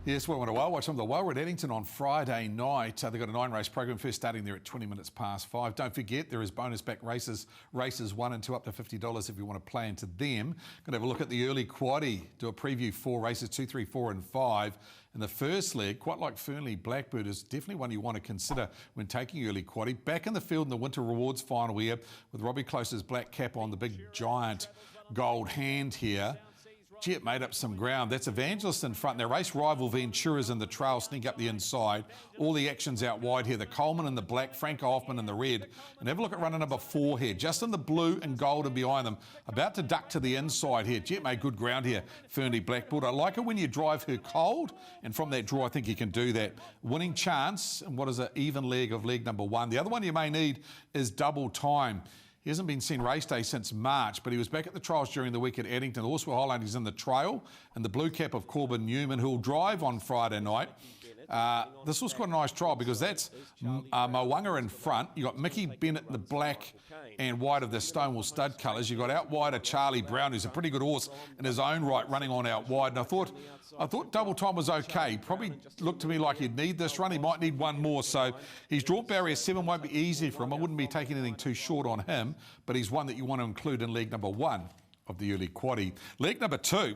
Yes, welcome to Whale Watch. I'm the Whale at Addington on Friday night. They've got a 9-race program, first starting there at 20 minutes past 5. Don't forget, there is bonus back races 1 and 2 up to $50 if you want to play into them. Going to have a look at the early quaddie, do a preview 4 races, 2, 3, 4 and 5. In the first leg, quite like Fernley Blackbird, is definitely one you want to consider when taking early quaddie. Back in the field in the Winter Rewards final here with Robbie Close's black cap on, the big giant gold hand here. Gee, it made up some ground. That's Evangelist in front. Their race rival Ventura's in the trail, sneak up the inside. All the action's out wide here. The Coleman in the black, Franco Hoffman in the red. And have a look at runner number 4 here. Just in the blue and gold and behind them. About to duck to the inside here. Gee, it made good ground here, Fernley Blackbird. I like it when you drive her cold. And from that draw, I think you can do that. Winning chance, and what is an even leg of leg number 1. The other one you may need is Double Time. He hasn't been seen race day since March, but he was back at the trials during the week at Addington. The horse we're highlighting is in the trail, and the blue cap of Corbin Newman, who'll drive on Friday night. This was quite a nice trial because that's Mo'unga in front. You've got Mickey Bennett in the black and white of the Stonewall stud colours. You've got out wide a Charlie Brown, who's a pretty good horse in his own right, running on out wide. And I thought Double Time was okay. Probably looked to me like he'd need this run. He might need one more. So he's drawn barrier 7, won't be easy for him. I wouldn't be taking anything too short on him, but he's one that you want to include in leg number 1 of the early quaddie. Leg number 2.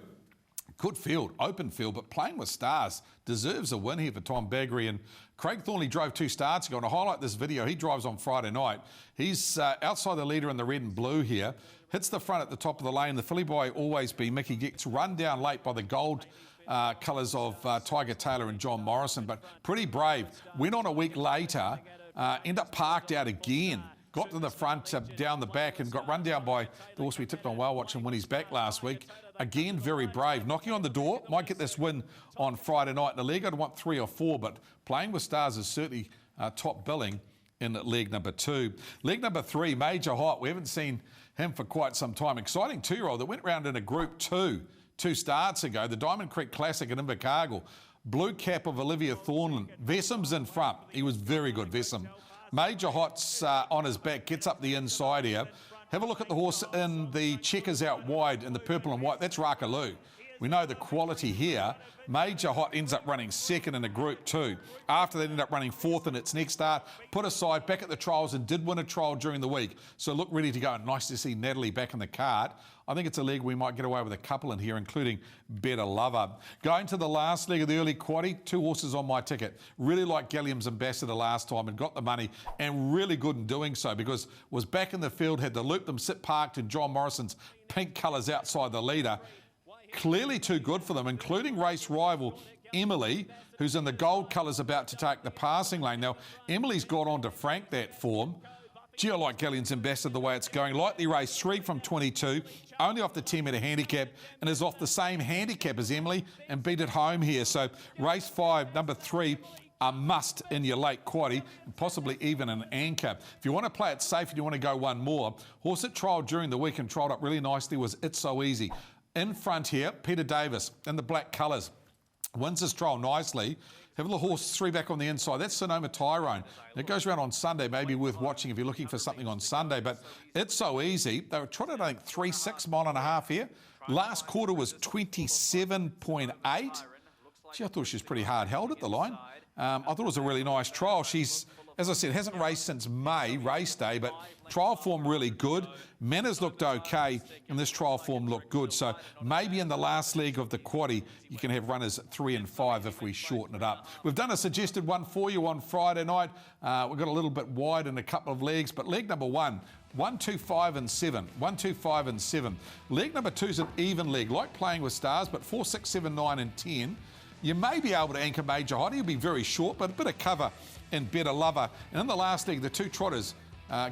Good field, open field, but playing with stars. Deserves a win here for Tom Baggery. And Craig Thornley drove 2 starts ago. And to highlight this video, he drives on Friday night. He's outside the leader in the red and blue here. Hits the front at the top of the lane. The filly boy Always Be Mickey gets run down late by the gold colours of Tiger Taylor and John Morrison. But pretty brave. Went on a week later, end up parked out again. Got to the front, down the back, and got run down by the horse we tipped on Whale Watch and Winnie's back last week. Again, very brave. Knocking on the door. Might get this win on Friday night in the leg. I'd want 3 or 4, but playing with stars is certainly top billing in leg number 2. Leg number 3, Major Hot. We haven't seen him for quite some time. Exciting 2-year-old that went round in a Group 2 starts ago. The Diamond Creek Classic at Invercargill. Blue cap of Olivia Thornland. Vessam's in front. He was very good, Vessam. Major Hot's on his back, gets up the inside here. Have a look at the horse in the checkers out wide in the purple and white. That's Rakaloo. We know the quality here. Major Hot ends up running 2nd in a Group 2. After that, ended up running 4th in its next start. Put aside, back at the trials and did win a trial during the week. So look ready to go. And nice to see Natalie back in the cart. I think it's a leg we might get away with a couple in here, including Better Lover. Going to the last leg of the early quaddie, 2 horses on my ticket. Really like Gallium's Ambassador last time and got the money, and really good in doing so because was back in the field, had to loop them, sit parked in John Morrison's pink colours outside the leader. Clearly too good for them, including race rival Emily, who's in the gold colours about to take the passing lane. Now, Emily's got on to frank that form. Gee, I like Galleon's Ambassador the way it's going. Lightly raced 3 from 22, only off the 10-metre handicap, and is off the same handicap as Emily and beat it home here. So race 5, number 3, a must in your late quaddie, and possibly even an anchor. If you want to play it safe and you want to go one more, horse that trialled during the week and trialled up really nicely was It's So Easy. In front here, Peter Davis in the black colours. Wins this trial nicely. Have a little horse 3 back on the inside. That's Sonoma Tyrone. It goes around on Sunday, maybe worth watching if you're looking for something on Sunday. But It's So Easy. They were trotted, I think, 3.6 mile and a half here. Last quarter was 27.8. Gee, I thought she was pretty hard held at the line. I thought it was a really nice trial. She's, as I said, hasn't raced since May, race day, but trial form really good. Manners looked okay, and this trial form looked good. So maybe in the last leg of the quaddie, you can have runners 3 and 5 if we shorten it up. We've done a suggested one for you on Friday night. We've got a little bit wide in a couple of legs, but leg number 1, 1, 2, 5 and 7. 1, 2, 5 and 7. Leg number 2 is an even leg, like playing with stars, but 4, 6, 7, 9 and 10. You may be able to anchor Major Hot. He'll be very short, but a bit of cover and Better Lover. And in the last leg, the 2 trotters,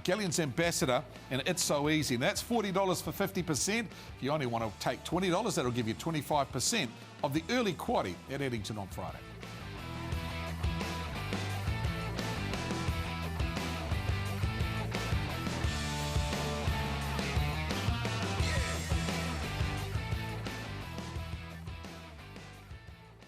Galleon's Ambassador and It's So Easy. And that's $40 for 50%. If you only want to take $20, that'll give you 25% of the early quaddie at Addington on Friday.